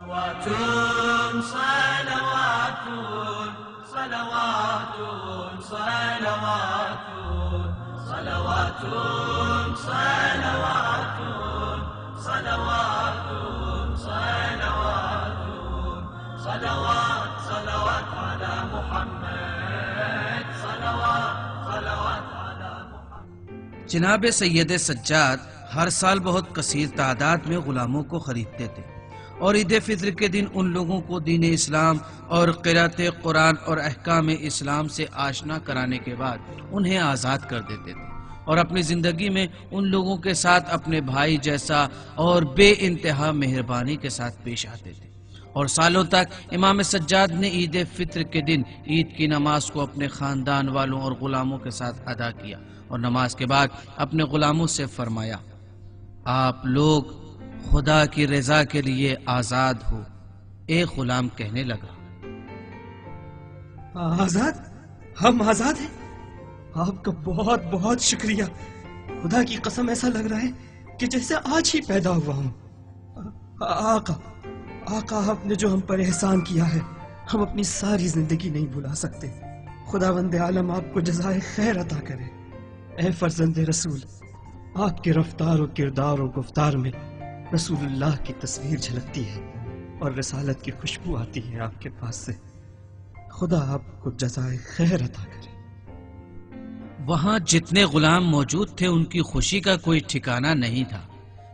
صلوات صلوات صلوات صلوات صلوات صلوات صلوات صلوات صلوات صلوات على محمد صلوات صلوات على محمد۔ جناب سید سجاد ہر سال بہت کثیر تعداد میں غلاموں کو خریدتے تھے اور عید فطر کے دن ان لوگوں کو دین اسلام اور قرأت قرآن اور احکام اسلام سے آشنا کرانے کے بعد انہیں آزاد کر دیتے تھے اور اپنی زندگی میں ان لوگوں کے ساتھ اپنے بھائی جیسا اور بے انتہا مہربانی کے ساتھ پیش آتے تھے۔ اور سالوں تک امام سجاد نے عید فطر کے دن عید کی نماز کو اپنے خاندان والوں اور غلاموں کے ساتھ ادا کیا اور نماز کے بعد اپنے غلاموں سے فرمایا، آپ لوگ خدا کی رضا کے لیے آزاد ہو۔ ایک غلام کہنے لگا، آزاد؟ ہم آزاد ہیں؟ آپ کا بہت بہت شکریہ۔ خدا کی قسم ایسا لگ رہا ہے کہ جیسے آج ہی پیدا ہوا ہوں۔ آقا آپ نے جو ہم پر احسان کیا ہے ہم اپنی ساری زندگی نہیں بھلا سکتے۔ خداوند عالم آپ کو جزائے خیر عطا کرے۔ اے فرزند رسول، آپ کے رفتار و کردار و گفتار میں رسول اللہ کی تصویر جھلکتی ہے اور رسالت کی خوشبو آتی ہے آپ کے پاس سے۔ خدا آپ کو جزائے خیر عطا کرے۔ وہاں جتنے غلام موجود تھے ان کی خوشی کا کوئی ٹھکانہ نہیں تھا،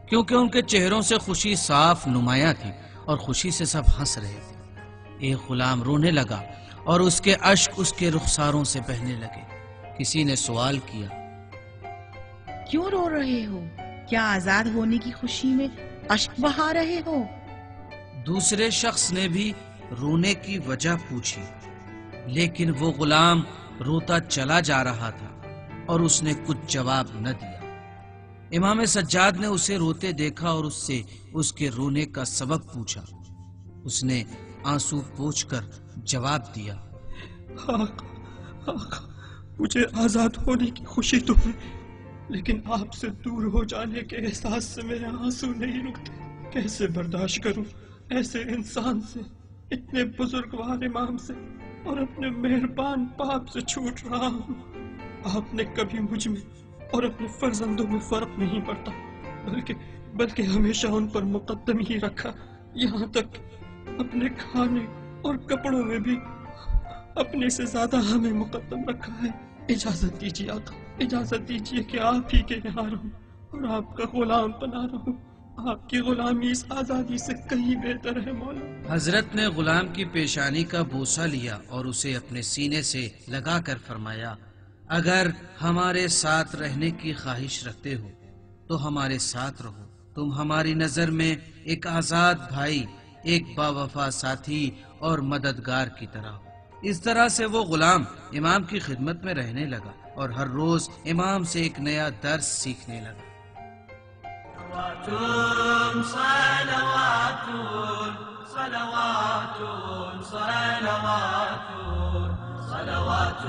کیونکہ ان کے چہروں سے خوشی صاف نمایاں تھی اور خوشی سے سب ہنس رہے تھے۔ ایک غلام رونے لگا اور اس کے اشک اس کے رخساروں سے بہنے لگے۔ کسی نے سوال کیا، کیوں رو رہے ہو؟ کیا آزاد ہونے کی خوشی میں اشک بہا رہے ہو؟ دوسرے شخص نے بھی رونے کی وجہ پوچھی، لیکن وہ غلام روتا چلا جا رہا تھا اور اس نے کچھ جواب نہ دیا۔ امام سجاد نے اسے روتے دیکھا اور اس سے اس کے رونے کا سبب پوچھا۔ اس نے آنسو پوچھ کر جواب دیا، آقا مجھے آزاد ہونے کی خوشی تو ہے، لیکن آپ سے دور ہو جانے کے احساس سے میرے آنسو نہیں رکتے۔ کیسے برداشت کروں ایسے انسان سے، اتنے بزرگوار امام سے، اور اپنے مہربان باپ سے چھوٹ رہا ہوں۔ آپ نے کبھی مجھ میں اور اپنے فرزندوں میں فرق نہیں پڑتا، بلکہ ہمیشہ ان پر مقدم ہی رکھا، یہاں تک اپنے کھانے اور کپڑوں میں بھی اپنے سے زیادہ ہمیں مقدم رکھا ہے۔ اجازت دیجیے آقا، اجازت دیجیے کہ آپ ہی کے یہاں رہوں اور آپ کا غلام بنا رہوں۔ آپ کی غلامی اس آزادی سے کہیں بہتر ہے مولا۔ حضرت نے غلام کی پیشانی کا بوسہ لیا اور اسے اپنے سینے سے لگا کر فرمایا، اگر ہمارے ساتھ رہنے کی خواہش رکھتے ہو تو ہمارے ساتھ رہو۔ تم ہماری نظر میں ایک آزاد بھائی، ایک باوفا ساتھی اور مددگار کی طرح ہو۔ اس طرح سے وہ غلام امام کی خدمت میں رہنے لگا اور ہر روز امام سے ایک نیا درس سیکھنے لگا۔ صلوات صلوات صلوات صلوات